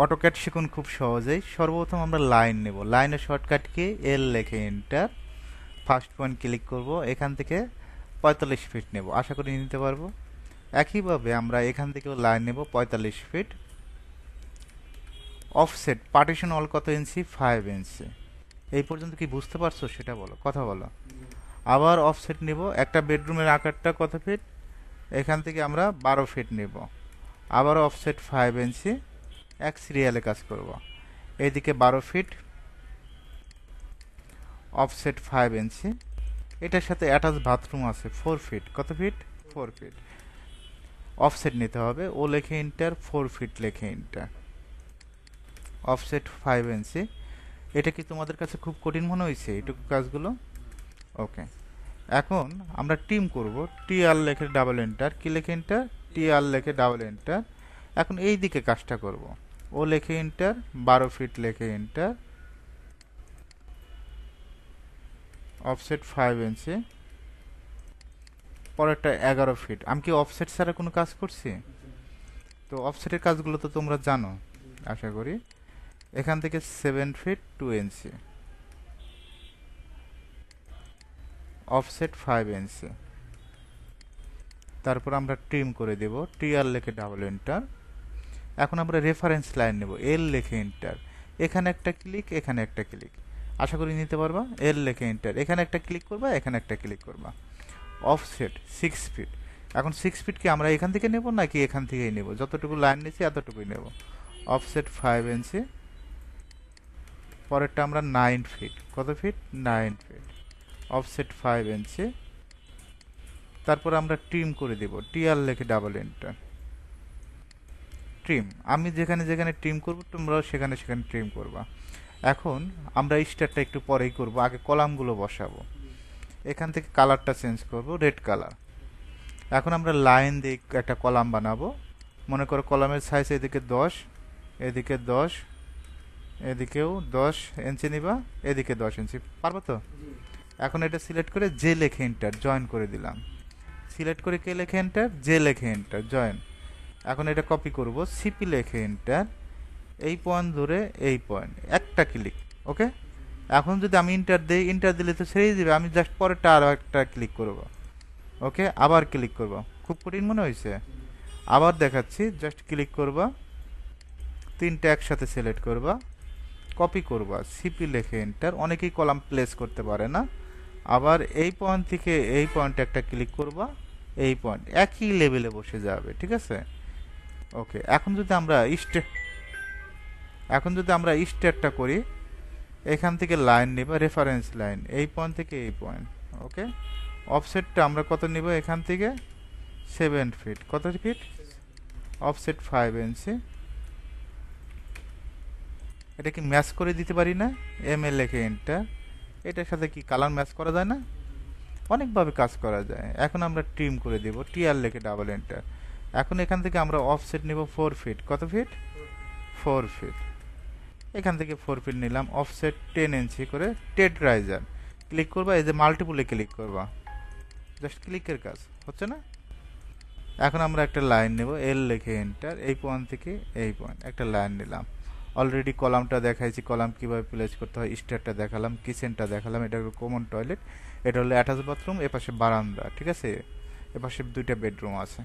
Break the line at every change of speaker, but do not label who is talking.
AutoCAD শিখুন খুব সহজেই। সর্বপ্রথম আমরা লাইন নেব, লাইনের শর্টকাট কি, এল লিখে এন্টার, ফার্স্ট পয়েন্ট ক্লিক করব, এখান থেকে 45 ফিট নেব, আশা করি নিতে পারবো। একইভাবে আমরা এখান থেকেও লাইন নেব 45 ফিট। অফসেট পার্টিশন অল কত ইঞ্চি, 5 ইঞ্চি। এই পর্যন্ত কি বুঝতে পারছো সেটা বলো, কথা বলো। আবার অফসেট নেব, একটা বেডরুমের আকারটা কত ফিট, এখান থেকে আমরা 12 ফিট নেব। আবার অফসেট 5 ইঞ্চি, এক সিরিয়ালে কাজ করব। এইদিকে 12 ফিট, অফসেট 5 ইঞ্চি। এটার সাথে অ্যাটাচ বাথরুম আছে 4 ফিট, কত ফিট, 4 ফিট। অফসেট নিতে হবে, ও লেখে ইন্টার, 4 ফিট লেখে ইন্টার, অফসেট 5 ইঞ্চি। এটা কি তোমাদের কাছে খুব কঠিন মনে হয়েছে এইটুকু কাজগুলো? ওকে, এখন আমরা টিম করব, টি আর লেখে ডাবল এন্টার, কি লেখে এন্টার, টি আর লেখে ডাবল এন্টার। এখন এই দিকে কাজটা করব, ও লেখে এন্টার, 12 ফিট লেখে এন্টার, অফসেট 5 ইঞ্চি। পরেরটা 11 ফিট। আমি কি অফসেট ছাড়া কোনো কাজ করছি? তো অফসেটের কাজগুলো তো তোমরা জানো আশা করি। এখান থেকে 7 ফিট 2 ইঞ্চি, অফসেট 5 ইঞ্চি। তারপর আমরা ট্রিম করে দেব, টি আর লেখে ডাবল এন্টার। এখন আমরা রেফারেন্স লাইন নেব, এল লেখে এন্টার, এখানে একটা ক্লিক, এখানে একটা ক্লিক, আশা করি নিতে পারবা। এল লেখে এন্টার, এখানে একটা ক্লিক করবা, এখানে একটা ক্লিক করবা। Offset 6 feet. এখন 6 ফিট কি আমরা এখান থেকে নেব নাকি এখান থেকেই নেব? যতটুকু লাইন নিয়েছি এতটুকুই নেব। অফসেট 5 ইঞ্চি। পরেরটা আমরা 9 ফিট, কত ফিট, 9 ফিট, অফসেট 5 ইঞ্চি। তারপর আমরা ট্রিম করে দেব, টি আর লেখে ডাবল এন্টার, ট্রিম। আমি যেখানে যেখানে ট্রিম করব তোমরাও সেখানে সেখানে ট্রিম করবা। এখন আমরা স্টারটা একটু পরেই করব, আগে কলামগুলো বসাবো। এখান থেকে কালারটা চেঞ্জ করব, রেড কালার। এখন আমরা লাইন দিয়ে একটা কলাম বানাবো। মনে করো কলামের সাইজ এদিকে 10, এদিকে 10, এদিকেও 10 ইঞ্চি নিবা, এদিকে 10 ইঞ্চি, পারবো তো? এখন এটা সিলেক্ট করে জে লেখে এন্টার, জয়েন করে দিলাম। সিলেক্ট করে কে লেখে এন্টার, জে লেখে এন্টার, জয়েন। এখন এটা কপি করব, সিপি লেখে এন্টার, এই পয়েন্ট ধরে এই পয়েন্ট, একটা ক্লিক, ওকে। এখন যদি আমি ইন্টার দিই, ইন্টার দিলে তো ছেড়েই দিবে, আমি জাস্ট পরেরটা আরও একটা ক্লিক করব, ওকে। আবার ক্লিক করব, খুব কঠিন মনে হয়েছে? আবার দেখাচ্ছি, জাস্ট ক্লিক করবা, তিনটা একসাথে সিলেক্ট করবা, কপি করবা, সিপি লেখে এন্টার। অনেকেই কলাম প্লেস করতে পারে না। আবার এই পয়েন্ট থেকে এই পয়েন্টে একটা ক্লিক করবা, এই পয়েন্ট একই লেভেলে বসে যাবে, ঠিক আছে, ওকে। এখন যদি আমরা স্টারটা করি, এখান থেকে লাইন নিব, রেফারেন্স লাইন, এই পয়েন্ট থেকে এই পয়েন্ট, ওকে। অফসেটটা আমরা কত নিব, এখান থেকে 7 ফিট, কত ফিট, অফসেট 5 ইঞ্চি। এটা কি ম্যাচ করে দিতে পারি না, এম এল লেখে এন্টার। এটার সাথে কি কালার ম্যাচ করা যায় না? অনেকভাবে কাজ করা যায়। এখন আমরা ট্রিম করে দেব, টি আর লেখে ডাবল এন্টার। এখন এখান থেকে আমরা অফসেট নিব 4 ফিট, কত ফিট, 4 ফিট। এখান থেকে 4 ফিট নিলাম, অফসেট 10 ইঞ্চি করে, টেড রাইজার ক্লিক করবা, এই যে মাল্টিপুলে ক্লিক করবা, জাস্ট ক্লিকের কাজ হচ্ছে না। এখন আমরা একটা লাইন নেব, এল লেখে এন্টার, এই পয়েন্ট থেকে এই পয়েন্ট একটা লাইন নিলাম। অলরেডি কলামটা দেখাইছি, কলাম কিভাবে প্লেস করতে হয়, স্টারটা দেখালাম, কিচেনটা দেখালাম, এটা হলো কমন টয়লেট, এটা হলো অ্যাটাচ বাথরুম, এপাশে বারান্দা, ঠিক আছে, এপাশে দুইটা বেডরুম আছে।